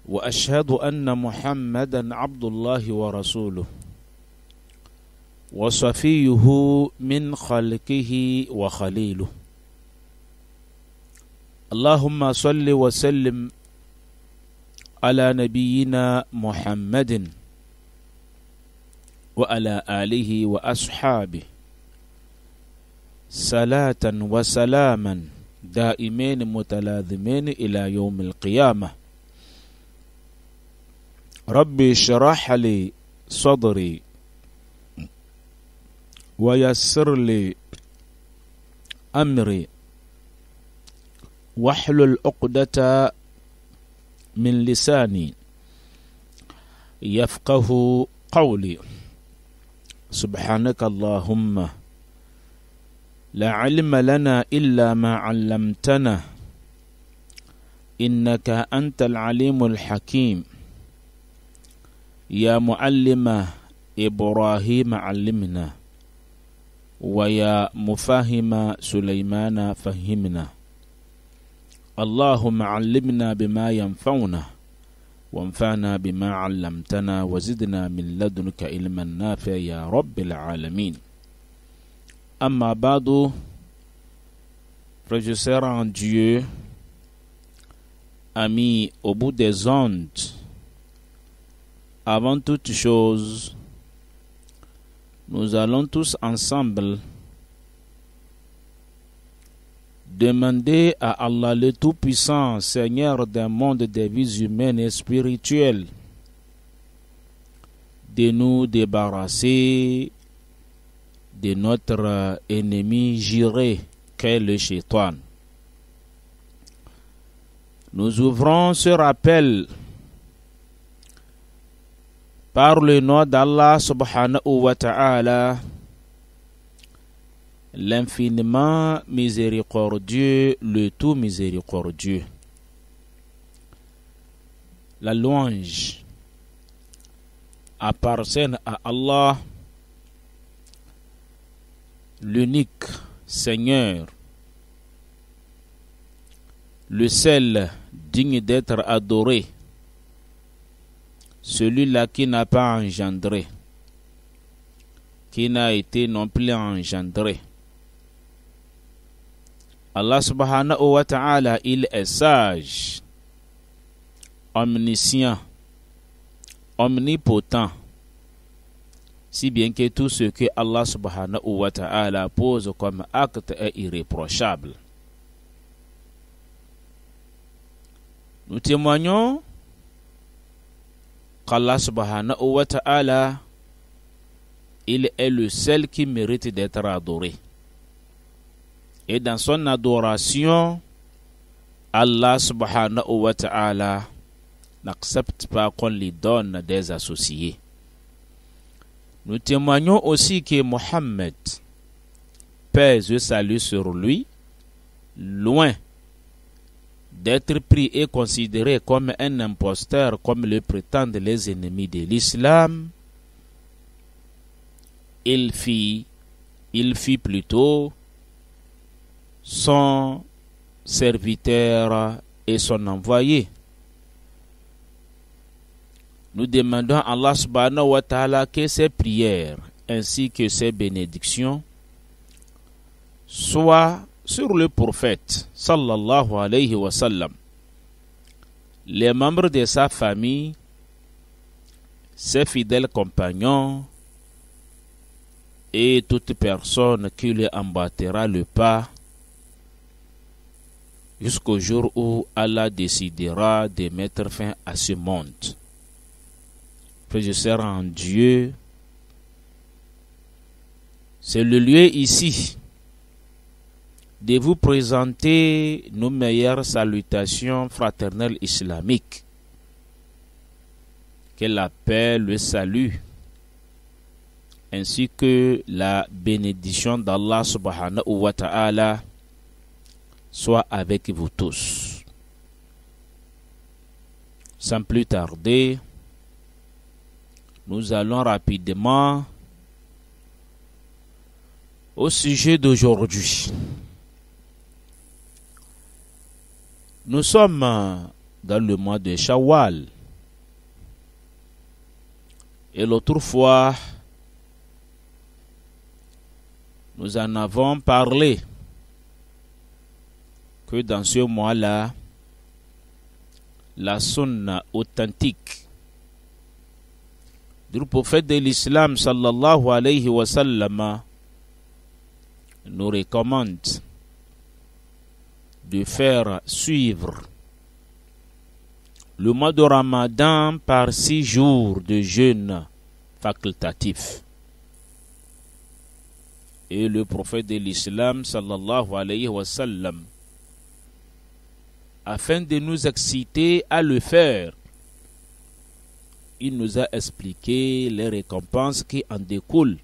وأشهد أن محمدا عبد الله ورسوله وصفيه من خلقه وخليله. اللهم صل وسلم على نبينا محمد وعلى آله وأصحابه صلاة وسلاما دائمين متلازمين إلى يوم القيامة. ربي اشرح لي صدري ويسر لي أمري واحلل عقدة من لساني يفقه قولي. سبحانك اللهم لا علم لنا إلا ما علمتنا إنك أنت العليم الحكيم. يا معلم إبراهيم علمنا ويا مفهم سليمان فهمنا. اللهم علمنا بما ينفعنا وانفعنا بما علمتنا وزدنا من لدنك علما نافعا يا رب العالمين. Amma ba'du, frères et sœurs en Dieu, amis au bout des ondes, avant toute chose, nous allons tous ensemble demander à Allah le Tout-Puissant, Seigneur d'un monde des vies humaines et spirituelles, de nous débarrasser de notre ennemi juré qu'est le Shaitan. Nous ouvrons ce rappel par le nom d'Allah subhanahu wa ta'ala, l'infiniment miséricordieux, le tout miséricordieux. La louange appartient à Allah, l'unique Seigneur, le seul digne d'être adoré, celui-là qui n'a pas engendré, qui n'a été non plus engendré. Allah subhanahu wa ta'ala, il est sage, omniscient, omnipotent, si bien que tout ce que Allah subhanahu wa ta'ala pose comme acte est irréprochable. Nous témoignons qu'Allah subhanahu wa ta'ala, il est le seul qui mérite d'être adoré. Et dans son adoration, Allah subhanahu wa ta'ala n'accepte pas qu'on lui donne des associés. Nous témoignons aussi que Mohammed, paix et salut sur lui, loin d'être pris et considéré comme un imposteur, comme le prétendent les ennemis de l'islam, il fit plutôt son serviteur et son envoyé. Nous demandons à Allah subhanahu wa ta'ala que ses prières ainsi que ses bénédictions soient sur le prophète sallallahu alayhi wa sallam, les membres de sa famille, ses fidèles compagnons et toute personne qui lui emboîtera le pas jusqu'au jour où Allah décidera de mettre fin à ce monde. Frères et sœurs en Dieu, c'est le lieu ici de vous présenter nos meilleures salutations fraternelles islamiques. Que la paix, le salut, ainsi que la bénédiction d'Allah subhanahu wa ta'ala soit avec vous tous. Sans plus tarder, nous allons rapidement au sujet d'aujourd'hui. Nous sommes dans le mois de Shawwal, Et l'autre fois, nous en avons parlé que dans ce mois-là, la sunna authentique du prophète de l'islam sallallahu alayhi wa sallam nous recommande de faire suivre le mois de Ramadan par 6 jours de jeûne facultatif. Et le prophète de l'islam sallallahu alayhi wa sallam, afin de nous exciter à le faire, il nous a expliqué les récompenses qui en découlent.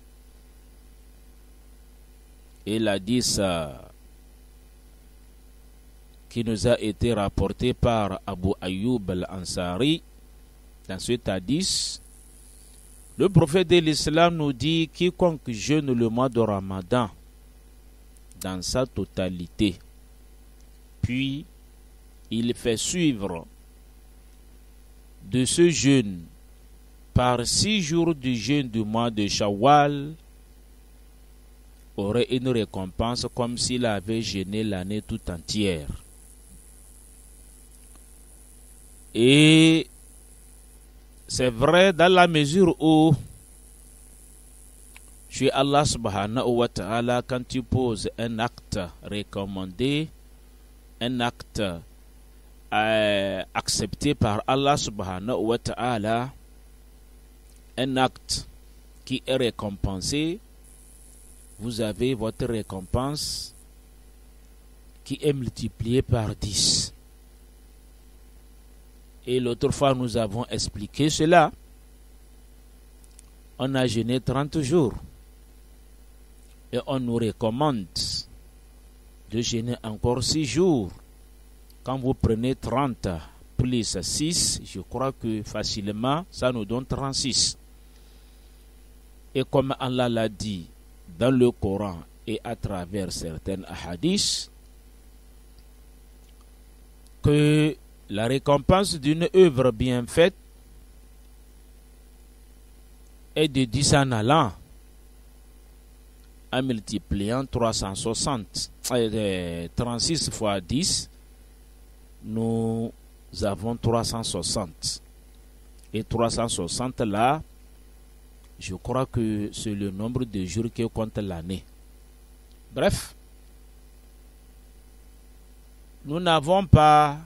Et l'hadith qui nous a été rapporté par Abu Ayyub al-Ansari, dans cet hadith, le prophète de l'islam nous dit: quiconque jeûne le mois de Ramadan dans sa totalité, puis il fait suivre de ce jeûne par 6 jours du jeûne du mois de Shawwal, aurait une récompense comme s'il avait jeûné l'année tout entière. Et c'est vrai dans la mesure où chez Allah subhanahu wa ta'ala, quand tu poses un acte recommandé, un acte accepté par Allah subhanahu wa ta'ala, un acte qui est récompensé, vous avez votre récompense qui est multipliée par 10. Et l'autre fois, nous avons expliqué cela. On a jeûné 30 jours. Et on nous recommande de jeûner encore 6 jours. Quand vous prenez 30 plus 6, je crois que facilement, ça nous donne 36. Et comme Allah l'a dit dans le Coran et à travers certains hadiths, que la récompense d'une œuvre bien faite est de 10 en allant, en multipliant 360, 36 fois 10, nous avons 360. Et 360 là, je crois que c'est le nombre de jours qui compte l'année. Bref, nous n'avons pas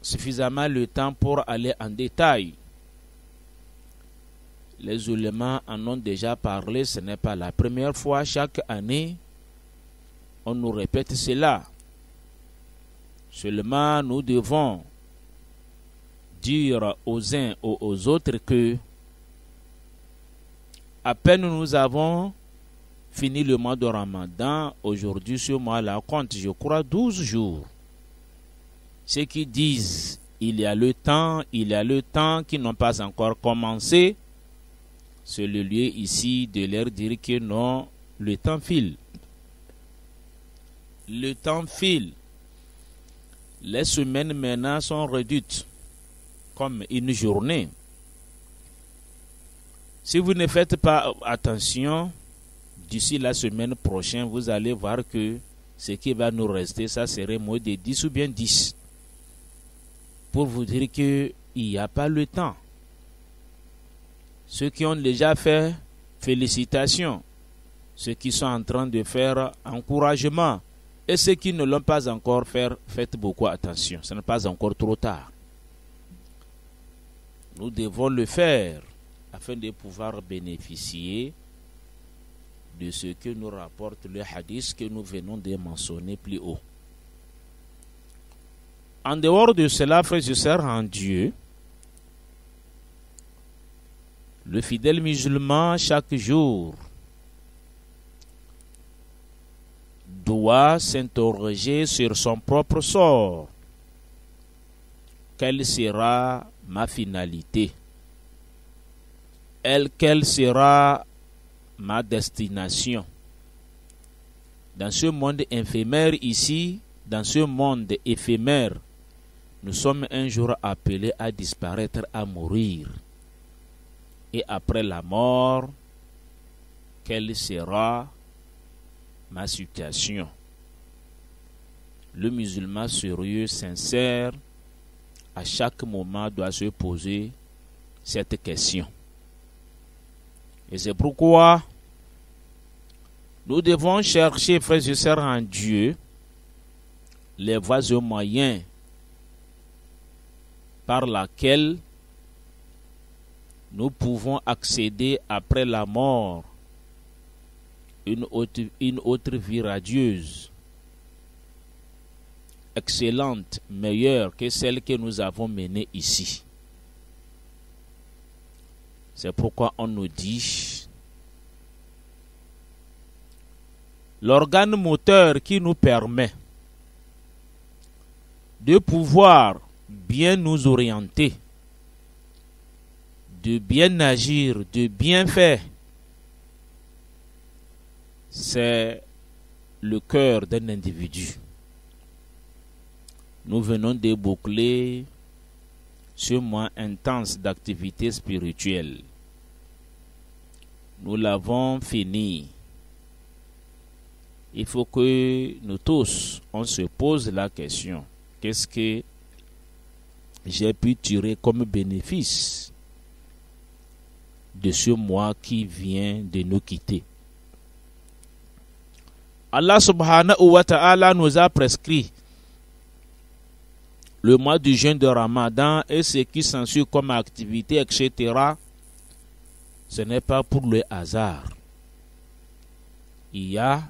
suffisamment le temps pour aller en détail. Les ulémas en ont déjà parlé, ce n'est pas la première fois. Chaque année, on nous répète cela. Seulement, nous devons dire aux uns ou aux autres que à peine nous avons fini le mois de Ramadan, aujourd'hui ce mois-là compte, je crois, 12 jours. Ceux qui disent il y a le temps qui n'ont pas encore commencé, c'est le lieu ici de leur dire que non, le temps file. Le temps file. Les semaines maintenant sont réduites comme une journée. Si vous ne faites pas attention, d'ici la semaine prochaine, vous allez voir que ce qui va nous rester, ça serait moins de 10 ou bien 10. Pour vous dire qu'il n'y a pas le temps. Ceux qui ont déjà fait, félicitations. Ceux qui sont en train de faire, encouragement. Et ceux qui ne l'ont pas encore fait, faites beaucoup attention. Ce n'est pas encore trop tard. Nous devons le faire afin de pouvoir bénéficier de ce que nous rapporte le hadith que nous venons de mentionner plus haut. En dehors de cela, frères et sœurs en Dieu, le fidèle musulman, chaque jour, doit s'interroger sur son propre sort. Quelle sera ma finalité? Quelle sera ma destination? Dans ce monde éphémère ici, dans ce monde éphémère, nous sommes un jour appelés à disparaître, à mourir. Et après la mort, quelle sera ma situation? Le musulman sérieux, sincère, à chaque moment doit se poser cette question. Et c'est pourquoi nous devons chercher, frères et sœurs, en Dieu, les voies et moyens par lesquels nous pouvons accéder après la mort une autre vie radieuse, excellente, meilleure que celle que nous avons menée ici. C'est pourquoi on nous dit l'organe moteur qui nous permet de pouvoir bien nous orienter, de bien agir, de bien faire, c'est le cœur d'un individu. Nous venons de boucler ce mois intense d'activité spirituelle. Nous l'avons fini. Il faut que nous tous, on se pose la question, qu'est-ce que j'ai pu tirer comme bénéfice de ce mois qui vient de nous quitter? Allah subhanahu wa ta'ala nous a prescrit le mois du jeûne de Ramadan et ce qui s'ensuit comme activité, etc. Ce n'est pas pour le hasard. Il y a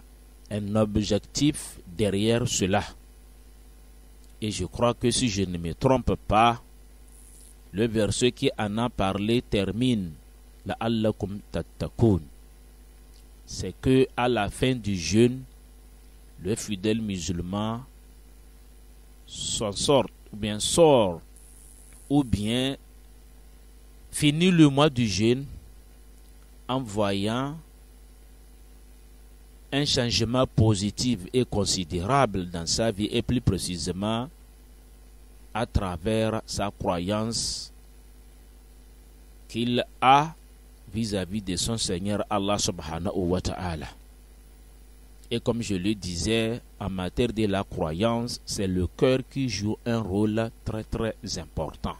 un objectif derrière cela. Et je crois que si je ne me trompe pas, le verset qui en a parlé termine la'allakum tattaqun. C'est que à la fin du jeûne, le fidèle musulman sort ou bien finit le mois du jeûne en voyant un changement positif et considérable dans sa vie, et plus précisément à travers sa croyance qu'il a vis-à-vis de son Seigneur Allah subhanahu wa ta'ala. Et comme je le disais, en matière de la croyance, c'est le cœur qui joue un rôle très très important.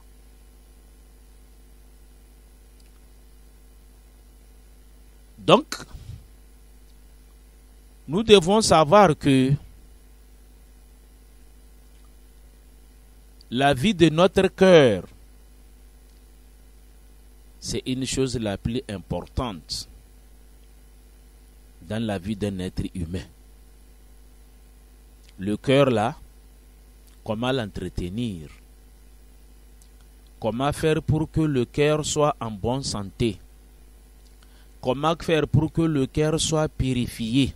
Donc, nous devons savoir que la vie de notre cœur, c'est une chose la plus importante dans la vie d'un être humain. Le cœur là, comment l'entretenir? Comment faire pour que le cœur soit en bonne santé? Comment faire pour que le cœur soit purifié?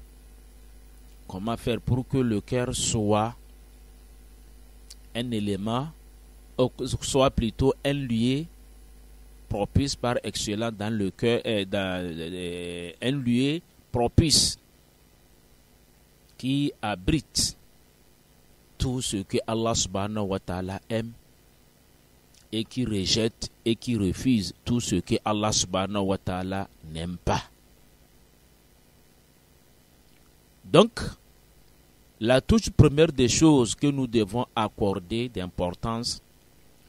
Comment faire pour que le cœur soit un élément, soit plutôt un lieu propice par excellence dans le cœur, un lieu propice qui abrite tout ce que Allah subhanahu wa ta'ala aime et qui rejette et qui refuse tout ce que Allah subhanahu wa ta'ala n'aime pas. Donc, la toute première des choses que nous devons accorder d'importance,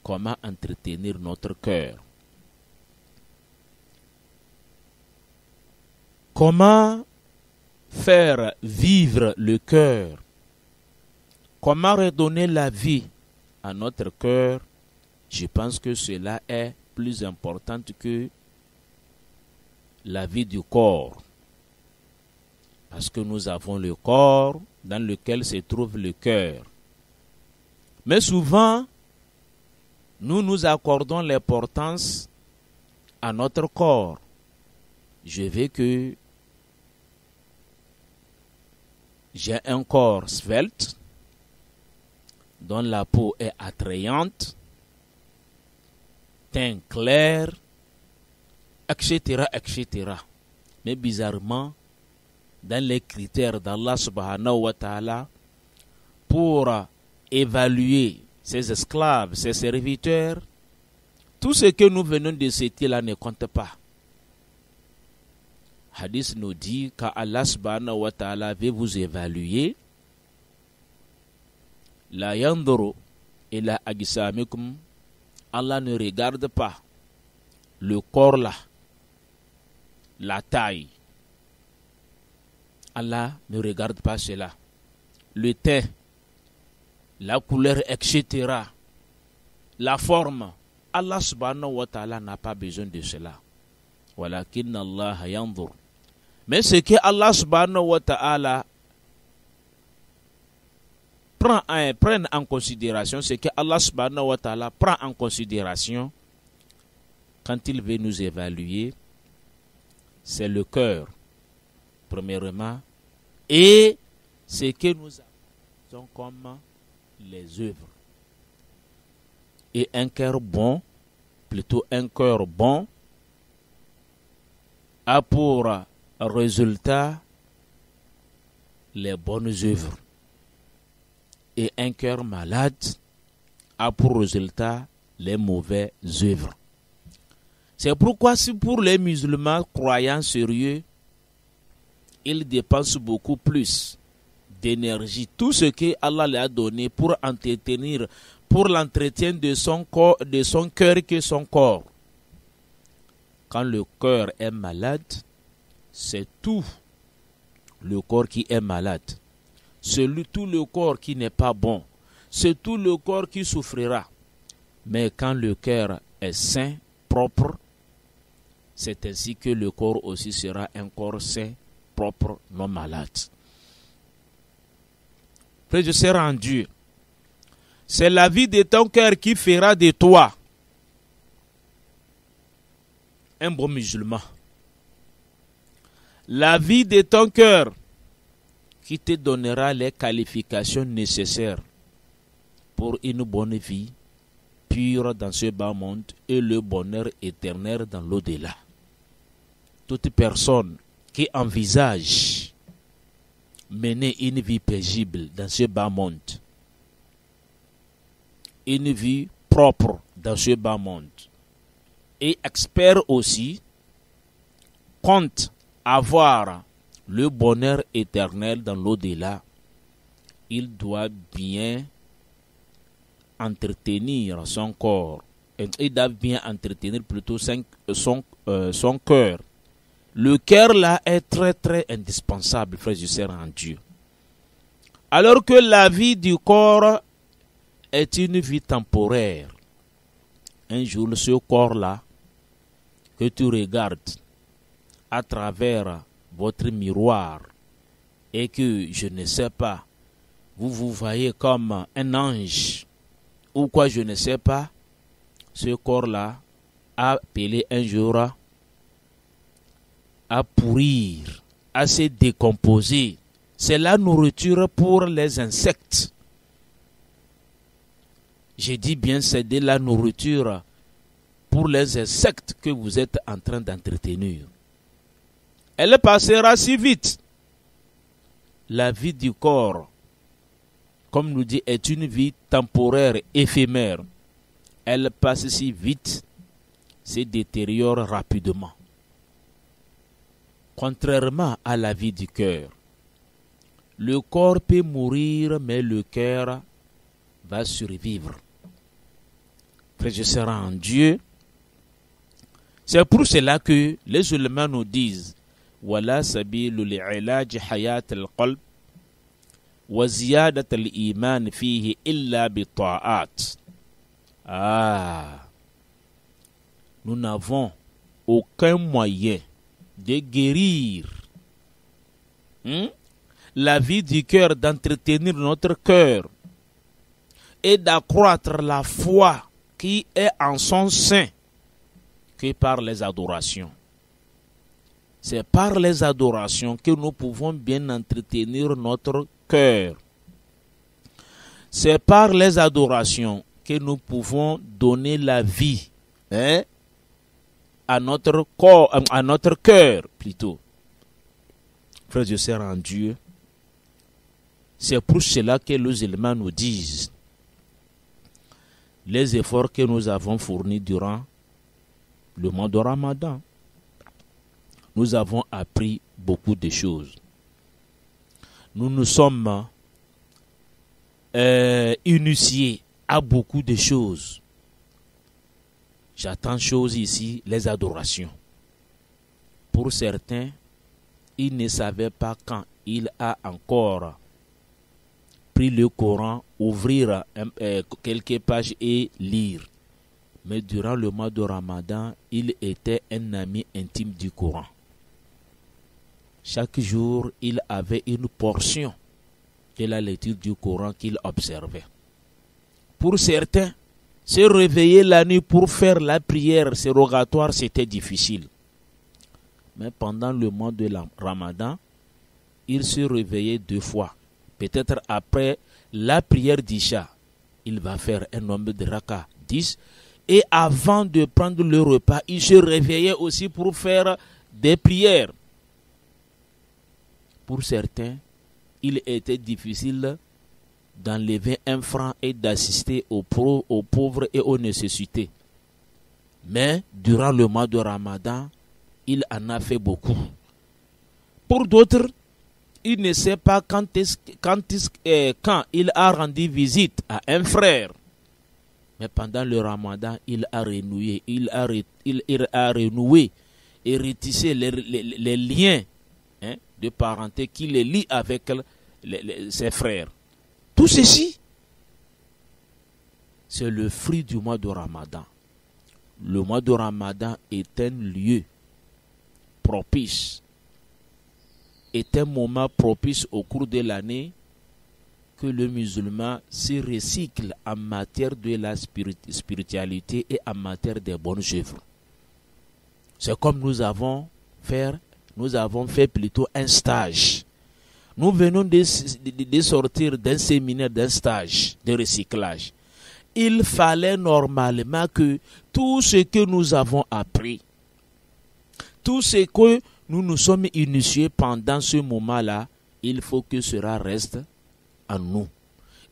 comment entretenir notre cœur. Comment faire vivre le cœur? Comment redonner la vie à notre cœur? Je pense que cela est plus important que la vie du corps. Parce que nous avons le corps dans lequel se trouve le cœur. Mais souvent, nous nous accordons l'importance à notre corps. Je veux que j'ai un corps svelte, dont la peau est attrayante, teint clair, etc., etc. Mais bizarrement, dans les critères d'Allah subhanahu wa ta'ala, pour évaluer ses esclaves, ses serviteurs, tout ce que nous venons de citer là ne compte pas. Hadith nous dit qu'Allah subhanahu wa ta'ala veut vous évaluer. La yanduru ila ajsamikum. Allah ne regarde pas le corps là, la taille. Allah ne regarde pas cela. Le teint, la couleur, etc. La forme. Allah subhanahu wa ta'ala n'a pas besoin de cela. Walakin Allah yanzur. Mais ce que Allah subhanahu wa ta'ala prend en considération, c'est que Allah subhanahu wa ta'ala prend en considération quand il veut nous évaluer, c'est le cœur, premièrement, et ce que nous avons comme les œuvres. Et un cœur bon, a pour résultat les bonnes œuvres. Et un cœur malade a pour résultat les mauvaises œuvres. C'est pourquoi si pour les musulmans croyants sérieux, ils dépensent beaucoup plus d'énergie, tout ce que Allah leur a donné pour entretenir, pour l'entretien de son corps, de son cœur que son corps. Quand le cœur est malade, c'est tout le corps qui est malade. Tout le corps qui n'est pas bon, c'est tout le corps qui souffrira. Mais quand le cœur est sain, propre, c'est ainsi que le corps aussi sera un corps sain, propre, non malade. Frère, je sais rendu. C'est la vie de ton cœur qui fera de toi un bon musulman. La vie de ton cœur qui te donnera les qualifications nécessaires pour une bonne vie pure dans ce bas monde et le bonheur éternel dans l'au-delà. Toute personne qui envisage mener une vie paisible dans ce bas monde, une vie propre dans ce bas monde, et expert aussi, compte avoir le bonheur éternel dans l'au-delà, il doit bien entretenir son corps. Il doit bien entretenir plutôt son cœur. Le cœur là est très très indispensable, frères et sœurs en Dieu. Alors que la vie du corps est une vie temporaire. Un jour, ce corps là que tu regardes à travers votre miroir et que je ne sais pas, vous voyez comme un ange ou quoi, je ne sais pas, ce corps-là a appelé un jour à pourrir, à se décomposer. C'est la nourriture pour les insectes. Je dis bien, c'est de la nourriture pour les insectes que vous êtes en train d'entretenir. Elle passera si vite. La vie du corps, comme nous dit, est une vie temporaire, éphémère. Elle passe si vite, se détériore rapidement. Contrairement à la vie du cœur, le corps peut mourir, mais le cœur va survivre. Frère, je serai en Dieu. C'est pour cela que les ulémas nous disent ولا سبيل لعلاج حياة القلب وزيادة الإيمان فيه إلا بالطاعات. Nous n'avons aucun moyen de guérir la vie du cœur, d'entretenir notre cœur et d'accroître la foi qui est en son sein que par les adorations. C'est par les adorations que nous pouvons bien entretenir notre cœur. C'est par les adorations que nous pouvons donner la vie à notre corps, à notre cœur plutôt. Frères et sœurs en Dieu, c'est pour cela que les éléments nous disent les efforts que nous avons fournis durant le mois de Ramadan. nous avons appris beaucoup de choses. Nous nous sommes initiés à beaucoup de choses. J'attends chose ici, les adorations. Pour certains, ils ne savaient pas quand il a encore pris le Coran, ouvrir quelques pages et lire. Mais durant le mois de Ramadan, il était un ami intime du Coran. Chaque jour, il avait une portion de la lecture du Coran qu'il observait. Pour certains, se réveiller la nuit pour faire la prière sérogatoire, c'était difficile. Mais pendant le mois de Ramadan, il se réveillait 2 fois. Peut-être après la prière d'Isha, il va faire un nombre de raka 10. Et avant de prendre le repas, il se réveillait aussi pour faire des prières. Pour certains, il était difficile d'enlever 1 franc et d'assister aux pauvres et aux nécessités. Mais durant le mois de Ramadan, il en a fait beaucoup. Pour d'autres, il ne sait pas quand il a rendu visite à un frère. Mais pendant le Ramadan, il a renoué et retissé les liens de parenté qui les lient avec ses frères. Tout ceci, c'est le fruit du mois de Ramadan. Le mois de Ramadan est un lieu propice, est un moment propice au cours de l'année que le musulman se recycle en matière de la spiritualité et en matière des bonnes œuvres. C'est comme nous avons fait plutôt un stage. Nous venons de sortir d'un séminaire, d'un stage de recyclage. Il fallait normalement que tout ce que nous avons appris, tout ce que nous nous sommes initiés pendant ce moment-là, il faut que cela reste en nous.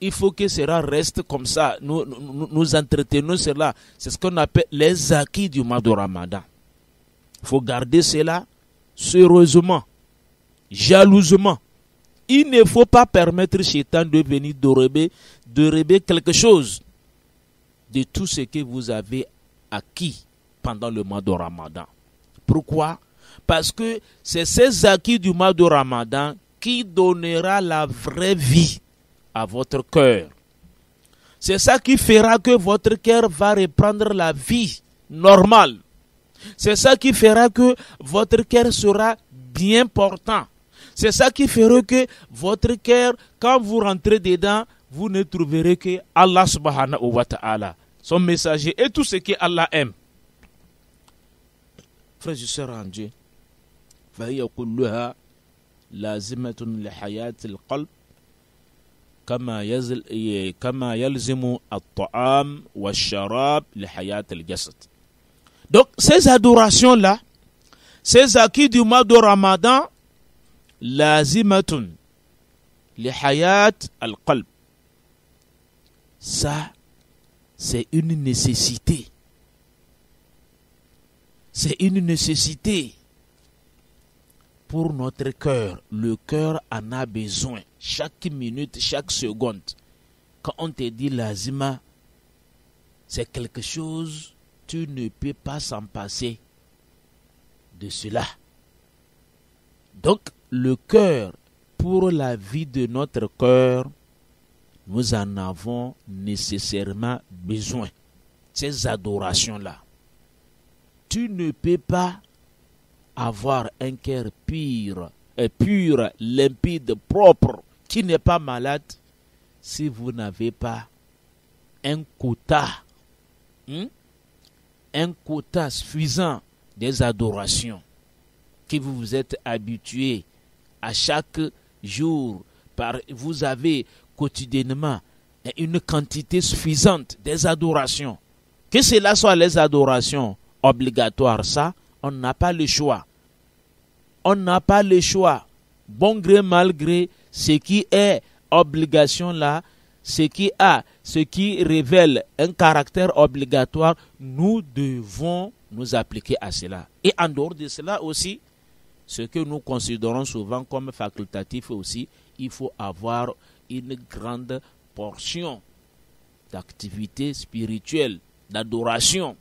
Il faut que cela reste comme ça. Nous entretenons cela. C'est ce qu'on appelle les acquis du mois de Ramadan. Il faut garder cela sérieusement, jalousement. Il ne faut pas permettre Shaitan de venir dérober quelque chose de tout ce que vous avez acquis pendant le mois de Ramadan. Pourquoi? Parce que c'est ces acquis du mois de Ramadan qui donnera la vraie vie à votre cœur. C'est ça qui fera que votre cœur va reprendre la vie normale. C'est ça qui fera que votre cœur sera bien portant. C'est ça qui fera que votre cœur, quand vous rentrez dedans, vous ne trouverez que Allah subhanahu wa ta'ala, son messager et tout ce que Allah aime. Frères et sœurs en Dieu, فهي كلها لازمة لحياة القلب كما يلزم الطعام والشراب لحياة الجسد. Donc ces adorations-là, ces acquis du mois de Ramadan, lazimatun lihayat al-qalb. Ça, c'est une nécessité. C'est une nécessité pour notre cœur. Le cœur en a besoin. Chaque minute, chaque seconde. Quand on te dit lazima, c'est quelque chose, tu ne peux pas s'en passer de cela. Donc, le cœur, pour la vie de notre cœur, nous en avons nécessairement besoin. Ces adorations-là. Tu ne peux pas avoir un cœur pur, limpide, propre, qui n'est pas malade, si vous n'avez pas un quota suffisant des adorations que vous vous êtes habitué à chaque jour. Vous avez quotidiennement une quantité suffisante des adorations. Que cela soit les adorations obligatoires, ça, on n'a pas le choix. On n'a pas le choix. Bon gré, mal gré, ce qui est obligation là, ce qui révèle un caractère obligatoire, nous devons nous appliquer à cela. Et en dehors de cela aussi, ce que nous considérons souvent comme facultatif aussi, il faut avoir une grande portion d'activité spirituelle, d'adoration.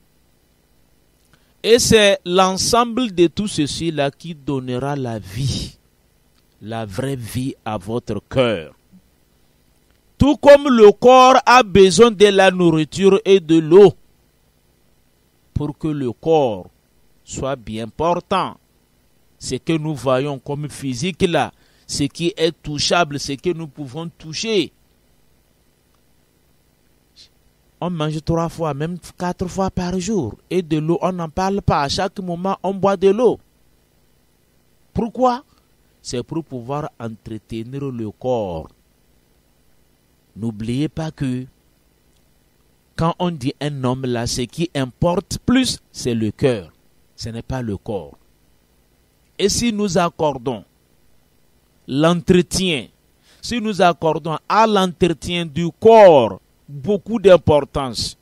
Et c'est l'ensemble de tout ceci-là qui donnera la vie, la vraie vie à votre cœur. Tout comme le corps a besoin de la nourriture et de l'eau pour que le corps soit bien portant. Ce que nous voyons comme physique là, ce qui est touchable, ce que nous pouvons toucher. On mange 3 fois, même 4 fois par jour. Et de l'eau, on n'en parle pas. À chaque moment, on boit de l'eau. Pourquoi? C'est pour pouvoir entretenir le corps. N'oubliez pas que quand on dit un homme là, ce qui importe plus, c'est le cœur. Ce n'est pas le corps. Et si nous accordons l'entretien, si nous accordons à l'entretien du corps beaucoup d'importance,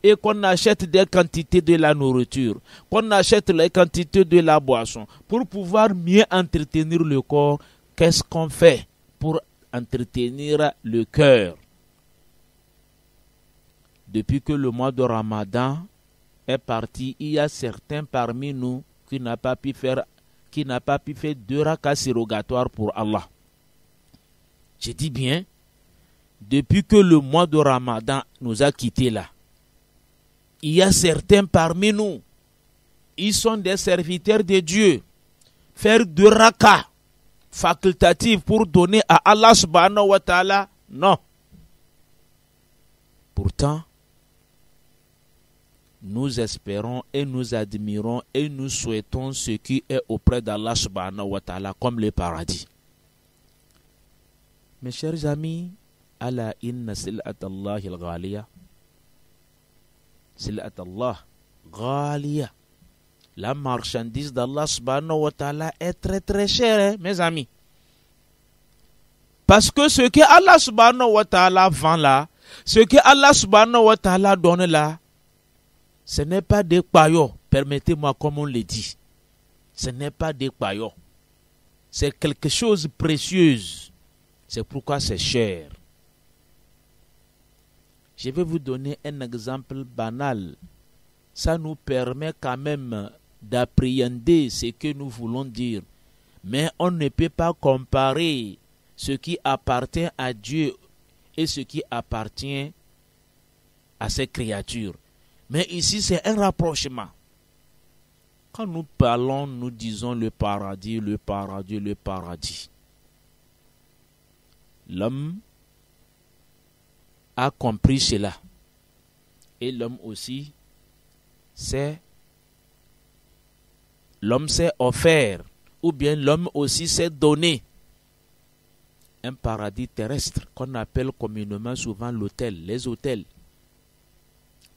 et qu'on achète des quantités de la nourriture, qu'on achète les quantités de la boisson, pour pouvoir mieux entretenir le corps, qu'est-ce qu'on fait pour entretenir le cœur? Depuis que le mois de Ramadan est parti, il y a certains parmi nous qui n'ont pas pu faire 2 rakas surrogatoires pour Allah. Je dis bien, depuis que le mois de Ramadan nous a quittés là, il y a certains parmi nous, ils sont des serviteurs de Dieu. Faire 2 rakas facultatifs pour donner à Allah subhanahu wa ta'ala, non. Pourtant, nous espérons et nous admirons et nous souhaitons ce qui est auprès d'Allah subhanahu wa ta'ala comme le paradis. Mes chers amis, ala inna sil'atallahi al-ghaliya. Sil'atallah ghaliya. La marchandise d'Allah subhanahu wa ta'ala est très très chère, mes amis. Parce que ce que Allah subhanahu wa ta'ala vend là, ce que Allah subhanahu wa ta'ala donne là, ce n'est pas des paillots, permettez-moi comme on le dit. Ce n'est pas des paillots. C'est quelque chose de précieux. C'est pourquoi c'est cher. Je vais vous donner un exemple banal. Ça nous permet quand même d'appréhender ce que nous voulons dire. Mais on ne peut pas comparer ce qui appartient à Dieu et ce qui appartient à ses créatures. Mais ici, c'est un rapprochement. Quand nous parlons, nous disons le paradis, le paradis, le paradis. L'homme a compris cela. Et l'homme aussi, l'homme s'est offert, ou bien l'homme aussi s'est donné un paradis terrestre qu'on appelle communément souvent l'hôtel, les hôtels.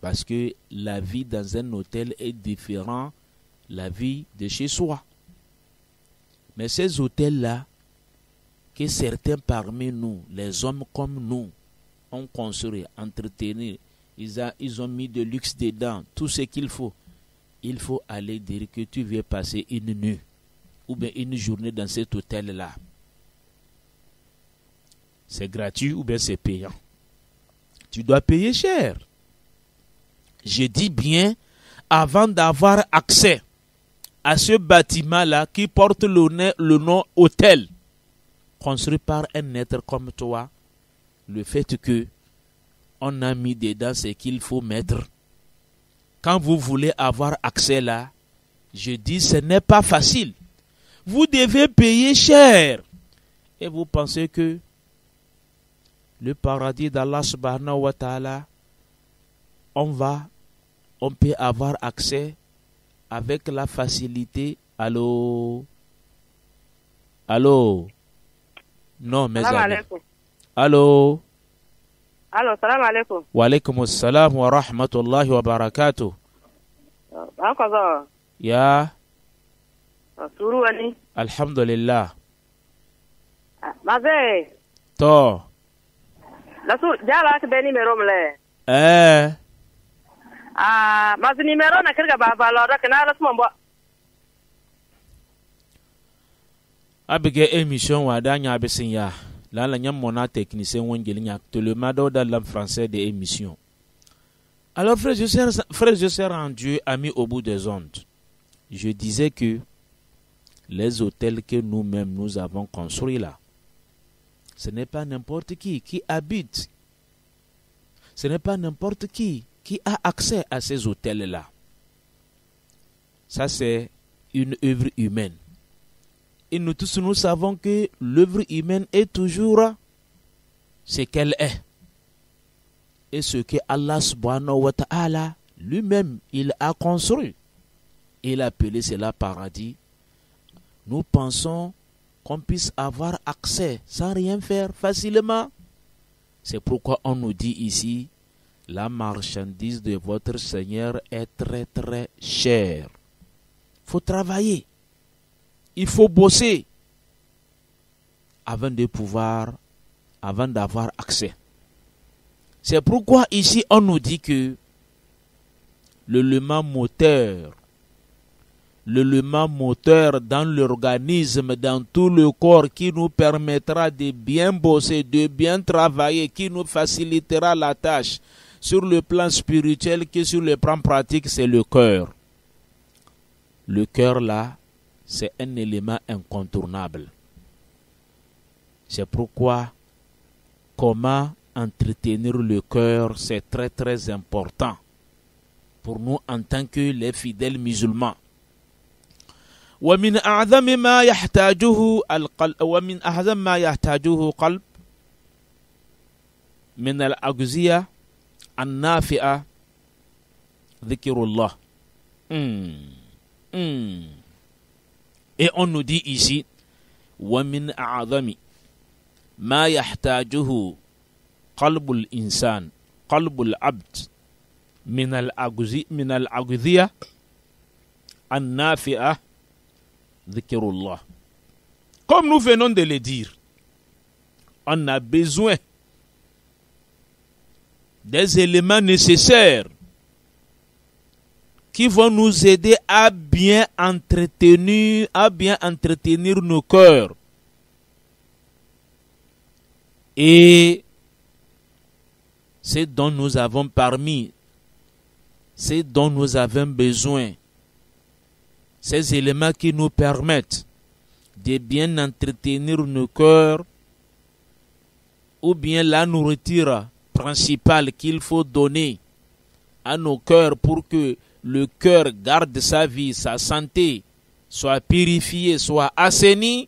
Parce que la vie dans un hôtel est différente de la vie de chez soi. Mais ces hôtels-là, que certains parmi nous, les hommes comme nous, ont construit, entretenu, ils ont mis de luxe dedans, tout ce qu'il faut. Il faut aller dire que tu veux passer une nuit ou bien une journée dans cet hôtel-là. C'est gratuit ou bien c'est payant. Tu dois payer cher. Je dis bien, avant d'avoir accès à ce bâtiment-là qui porte le nom hôtel, construit par un être comme toi, le fait que on a mis dedans ce qu'il faut mettre. Quand vous voulez avoir accès là, je dis ce n'est pas facile. Vous devez payer cher. Et vous pensez que le paradis d'Allah subhanahu wa ta'ala, on peut avoir accès avec la facilité. Allô? Allô? Non, mes amis. Allô? Allô, salam alaikum. Wa alaikum assalam wa rahmatullahi wa barakatuh. Ya. Suru ani. Alhamdulillah. Maze. To. Lasu jala ke beni numéro mle. Mas numéro na kirga ba valora kana lasu mbo. abege émission wadanya abesinya la la nyam mona technicien wongeli nyak to le mado dans le français des émissions. Alors frères et sœurs en Dieu, amis au bout des ondes, je disais que les hôtels que nous-mêmes nous avons construits là, ce n'est pas n'importe qui habite. Ce n'est pas n'importe qui a accès à ces hôtels-là. Ça, c'est une œuvre humaine. Et nous tous, nous savons que l'œuvre humaine est toujours ce qu'elle est. Et ce que Allah subhanahu wa ta'ala lui-même, il a construit. Il a appelé cela paradis. Nous pensons qu'on puisse avoir accès sans rien faire facilement. C'est pourquoi on nous dit ici, la marchandise de votre Seigneur est très très chère. Il faut travailler. Il faut bosser avant d'avoir accès. C'est pourquoi ici on nous dit que l'élément moteur dans l'organisme, dans tout le corps, qui nous permettra de bien bosser, de bien travailler, qui nous facilitera la tâche sur le plan spirituel que sur le plan pratique, c'est le cœur. Le cœur là, c'est un élément incontournable. C'est pourquoi comment entretenir le cœur, c'est très très important pour nous en tant que les fidèles musulmans. ومن أعظم ما يحتاجه قلب من الأغذية النافعة ذكر الله. Et on nous dit ici ومن أعظم ما يحتاجه قلب الإنسان قلب العبد من الأغذية النافعة. Comme nous venons de le dire, on a besoin des éléments nécessaires qui vont nous aider à bien entretenir nos cœurs. Et c'est dont nous avons besoin. Ces éléments qui nous permettent de bien entretenir nos cœurs, ou bien la nourriture principale qu'il faut donner à nos cœurs pour que le cœur garde sa vie, sa santé, soit purifié, soit assaini,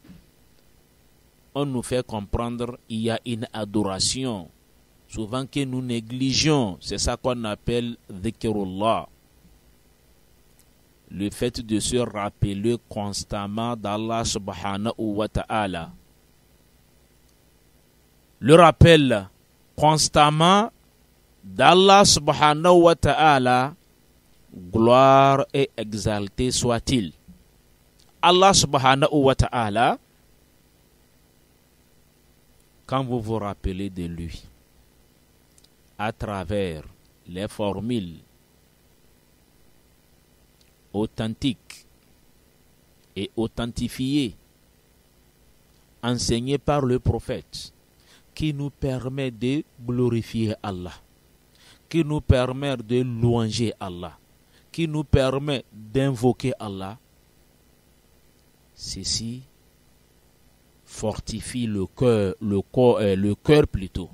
on nous fait comprendre qu'il y a une adoration, souvent que nous négligeons. C'est ça qu'on appelle dhikrullah. Le fait de se rappeler constamment d'Allah subhanahu wa ta'ala. Le rappel constamment d'Allah subhanahu wa ta'ala, gloire et exalté soit-il. Allah subhanahu wa ta'ala, quand vous vous rappelez de lui, à travers les formules authentiques et authentifiées, enseignées par le prophète, qui nous permet de glorifier Allah, qui nous permet de louanger Allah, qui nous permet d'invoquer Allah, ceci fortifie le cœur plutôt.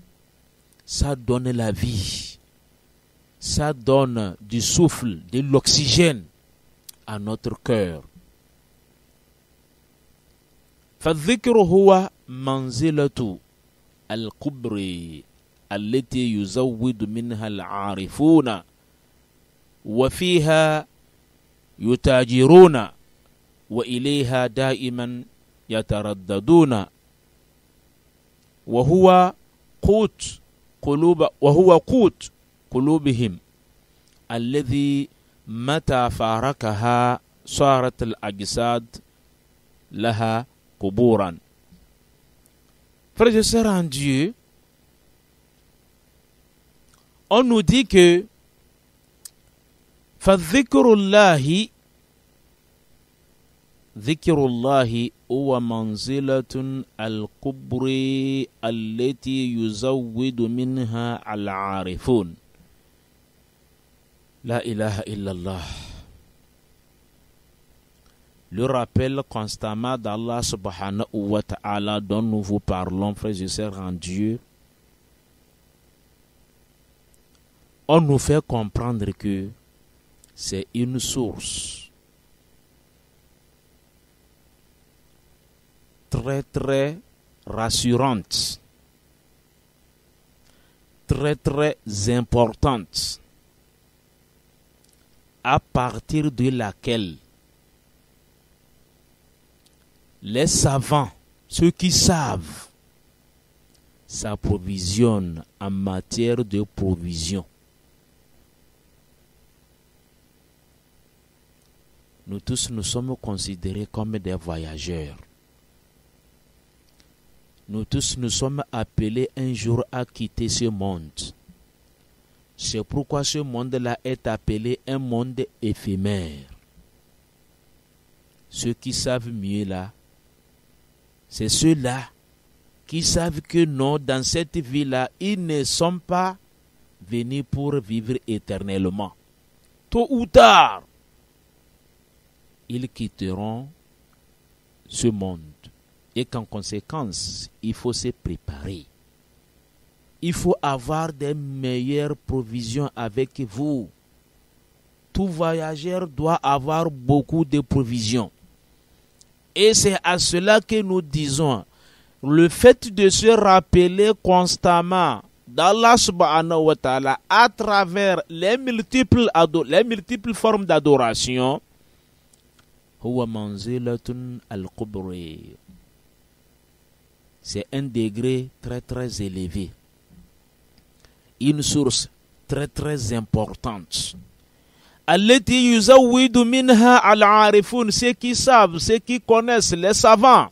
Ça donne la vie, ça donne du souffle, de l'oxygène à notre cœur. فالذكر هو منزلة القبر التي يزود منها العارفون وفيها يتاجرون وإليها دائما يترددون وهو قوت قلوبهم الذي متى فارقها صارت الأجساد لها قبورا. Frères et sœurs en Dieu, on nous dit que فَذِكْرُ اللَّهِ ذكر الله هو منزلة الكبر التي يزود منها العارفون. لا إله إلا الله. Le rappel constamment d'Allah subhanahu wa ta'ala dont nous vous parlons, frères et sœurs en Dieu, on nous fait comprendre que c'est une source très très rassurante, très très importante, à partir de laquelle les savants, ceux qui savent, s'approvisionnent en matière de provision. Nous tous, nous sommes considérés comme des voyageurs. Nous tous, nous sommes appelés un jour à quitter ce monde. C'est pourquoi ce monde-là est appelé un monde éphémère. Ceux qui savent mieux là, c'est ceux-là qui savent que non, dans cette vie-là, ils ne sont pas venus pour vivre éternellement. Tôt ou tard, ils quitteront ce monde. Et qu'en conséquence, il faut se préparer. Il faut avoir des meilleures provisions avec vous. Tout voyageur doit avoir beaucoup de provisions. Et c'est à cela que nous disons, le fait de se rappeler constamment d'Allah subhanahu wa ta'ala à travers les multiples formes d'adoration, huwa manzilatun al-kubri. C'est un degré très très élevé. Une source très très importante. Allati yuzawwidu minha al-arifun, ceux qui savent, ceux qui connaissent, les savants.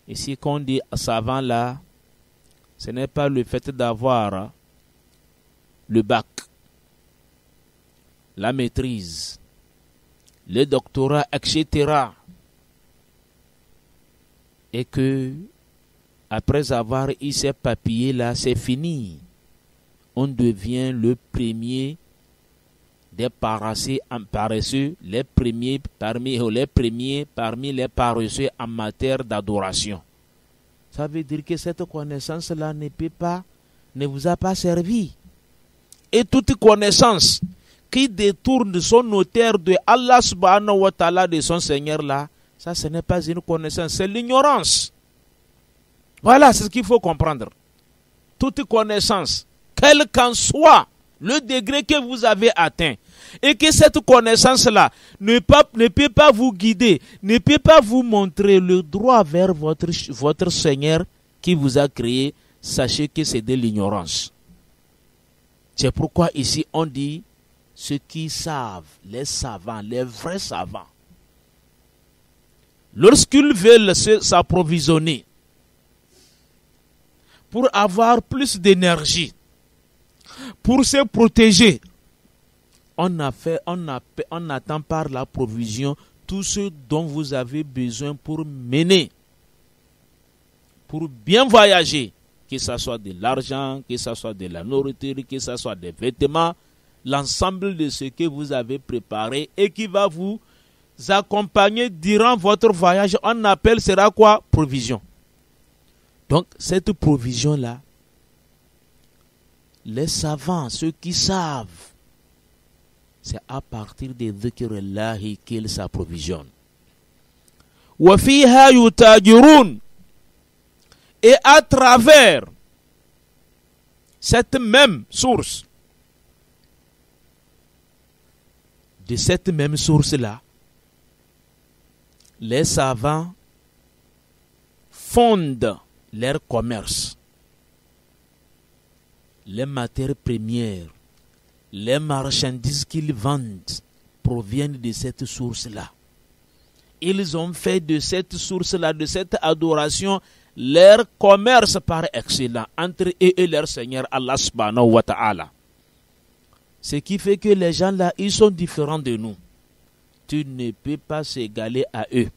Ici, quand on dit savant là, ce n'est pas le fait d'avoir le bac, la maîtrise, le doctorat, etc. Et que, après avoir eu ces papiers-là, c'est fini. On devient le premier des paresseux, les premiers parmi les paresseux en matière d'adoration. Ça veut dire que cette connaissance-là ne vous a pas servi. Et toute connaissance qui détourne son auteur de Allah subhanahu wa ta'ala, de son Seigneur là, ça ce n'est pas une connaissance, c'est l'ignorance. Voilà, c'est ce qu'il faut comprendre. Toute connaissance, quel qu'en soit le degré que vous avez atteint, et que cette connaissance-là ne peut pas vous guider, ne peut pas vous montrer le droit vers votre Seigneur qui vous a créé, sachez que c'est de l'ignorance. C'est pourquoi ici on dit ceux qui savent, les savants, les vrais savants. Lorsqu'ils veulent s'approvisionner pour avoir plus d'énergie, pour se protéger, on attend par la provision tout ce dont vous avez besoin pour mener, pour bien voyager, que ce soit de l'argent, que ce soit de la nourriture, que ce soit des vêtements, l'ensemble de ce que vous avez préparé et qui va vous accompagner durant votre voyage, on appelle sera quoi? Provision. Donc cette provision-là, les savants, ceux qui savent, c'est à partir de dhikrillahi qu'ils s'approvisionnent. Wa fiha yutajirun. Et à travers cette même source, de cette même source-là, les savants fondent leur commerce. Les matières premières, les marchandises qu'ils vendent proviennent de cette source-là. Ils ont fait de cette source-là, de cette adoration, leur commerce par excellence entre eux et leur Seigneur Allah subhanahu wa ta'ala. Ce qui fait que les gens là, ils sont différents de nous. tu ne peux pas s'égaler à eux.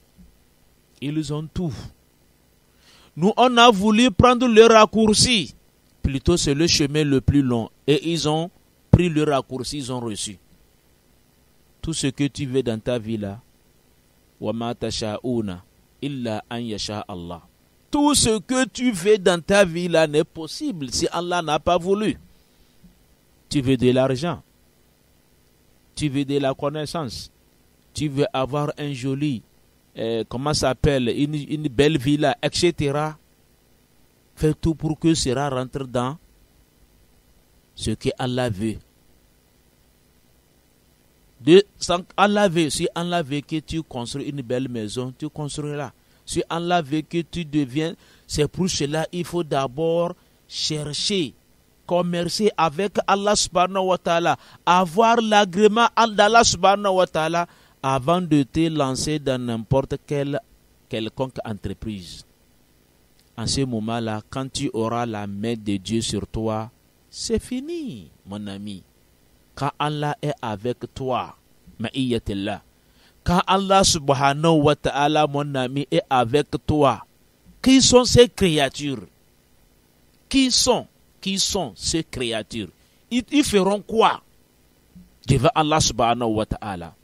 Ils ont tout. Nous, on a voulu prendre le raccourci. Plutôt, c'est le chemin le plus long. Et ils ont pris le raccourci, ils ont reçu. Tout ce que tu veux dans ta vie là, وَمَا تَشَاءُونَ إِلَّا أَنْ يَشَاءَ اللَّهُ. Tout ce que tu veux dans ta vie là n'est possible si Allah n'a pas voulu. Tu veux de l'argent, tu veux de la connaissance, tu veux avoir un joli, comment ça s'appelle, une belle villa, etc. Fais tout pour que cela rentre dans ce que Allah veut. Allah veut, si Allah veut que tu construis une belle maison, tu construiras. Si Allah veut que tu deviennes, c'est pour cela il faut d'abord chercher, commercer avec Allah subhanahu wa ta'ala, avoir l'agrément d'Allah subhanahu wa ta'ala avant de te lancer dans n'importe quelle quelconque entreprise. En ce moment-là, quand tu auras la main de Dieu sur toi, c'est fini, mon ami. Quand Allah est avec toi, ma'iyatillah. Quand Allah subhanahu wa ta'ala, mon ami, est avec toi, qui sont ces créatures? Qui sont ces créatures? Ils feront quoi devant Allah subhanahu wa ta'ala?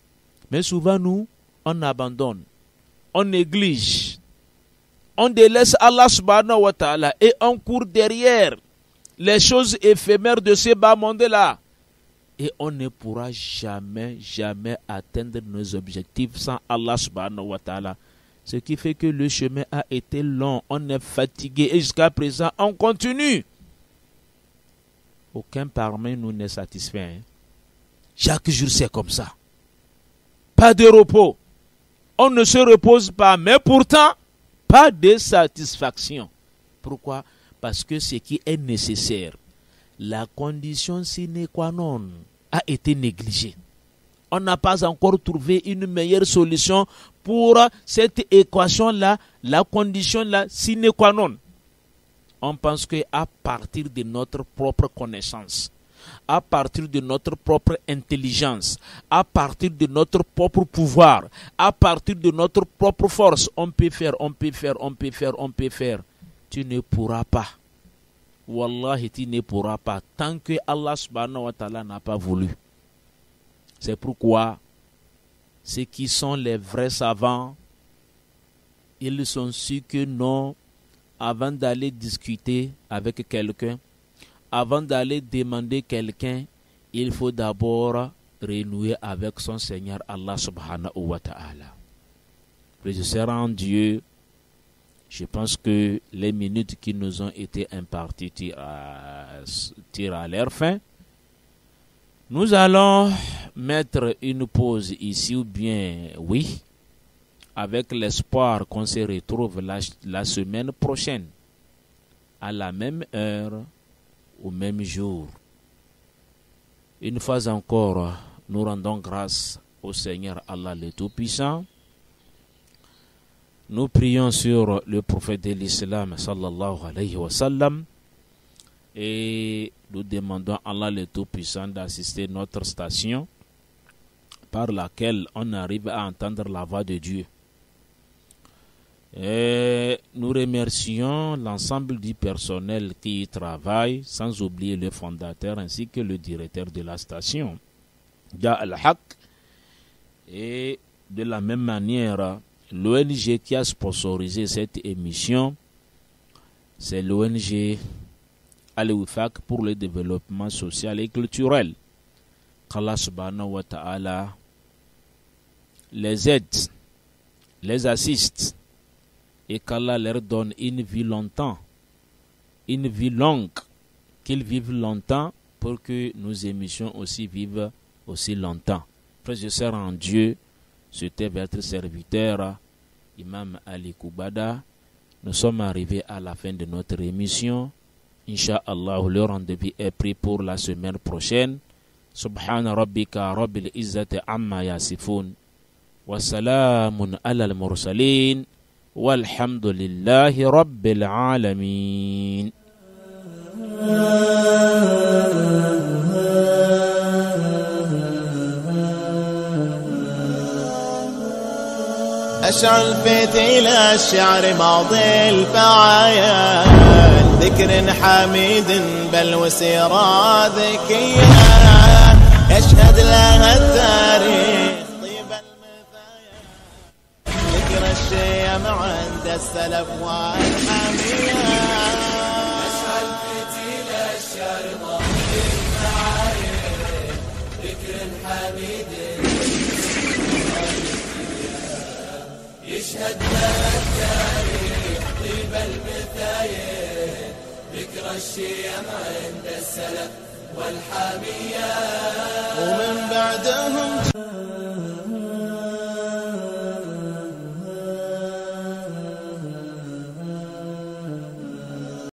Mais souvent nous, on abandonne, on néglige, on délaisse Allah subhanahu wa ta'ala et on court derrière les choses éphémères de ce bas monde-là. Et on ne pourra jamais atteindre nos objectifs sans Allah subhanahu wa ta'ala. Ce qui fait que le chemin a été long, on est fatigué et jusqu'à présent on continue. Aucun parmi nous n'est satisfait. Chaque jour c'est comme ça. Pas de repos. On ne se repose pas, mais pourtant, pas de satisfaction. Pourquoi? Parce que ce qui est nécessaire, la condition sine qua non, a été négligée. On n'a pas encore trouvé une meilleure solution pour cette équation-là, la condition-là sine qua non. On pense qu'à partir de notre propre connaissance, à partir de notre propre intelligence, à partir de notre propre pouvoir, à partir de notre propre force, on peut faire. Tu ne pourras pas. Wallahi, tu ne pourras pas tant que Allah subhanahu wa ta'ala n'a pas voulu. C'est pourquoi ceux qui sont les vrais savants, ils sont sûrs que non, avant d'aller discuter avec quelqu'un, avant d'aller demander quelqu'un, il faut d'abord renouer avec son Seigneur Allah subhanahu wa ta'ala. Frères en Dieu, je pense que les minutes qui nous ont été imparties tirent à leur fin. Nous allons mettre une pause ici ou bien oui, avec l'espoir qu'on se retrouve la semaine prochaine, à la même heure, au même jour. Une fois encore, nous rendons grâce au Seigneur Allah le Tout-Puissant. Nous prions sur le prophète de l'Islam sallallahu alayhi wa sallam et nous demandons à Allah le Tout-Puissant d'assister notre station par laquelle on arrive à entendre la voix de Dieu. Et nous remercions l'ensemble du personnel qui y travaille, sans oublier le fondateur ainsi que le directeur de la station, Ya Al-Haq. Et de la même manière, l'ONG qui a sponsorisé cette émission, c'est l'ONG Al-Wifaq pour le développement social et culturel. Qu'Allah subhanahu wa ta'ala les aide, les assiste et qu'Allah leur donne une vie longtemps, une vie longue, qu'ils vivent longtemps pour que nos émissions aussi vivent aussi longtemps. Frères et sœurs en Dieu, c'était votre serviteur, Imam Ali Koubada. Nous sommes arrivés à la fin de notre émission. Inch'Allah, le rendez-vous est pris pour la semaine prochaine. Subhana rabbika rabbil izzati amma yasifun. Wa salamun ala al-mursalin. Walhamdulillahi rabbil alamin. أشعل فتيل الشعر ماضي الفعايا، ذكر حميد بل وسيرة ذكية، يشهد لها التاريخ طيب المثايا، ذكر الشيم عند السلف والحمية. أشعل فتيل الشعر ماضي الفعايا، ذكر حميد يشهد لها التاريخ طيب المثايا، ذكر الشيم عند السلف والحامية. ومن بعدهم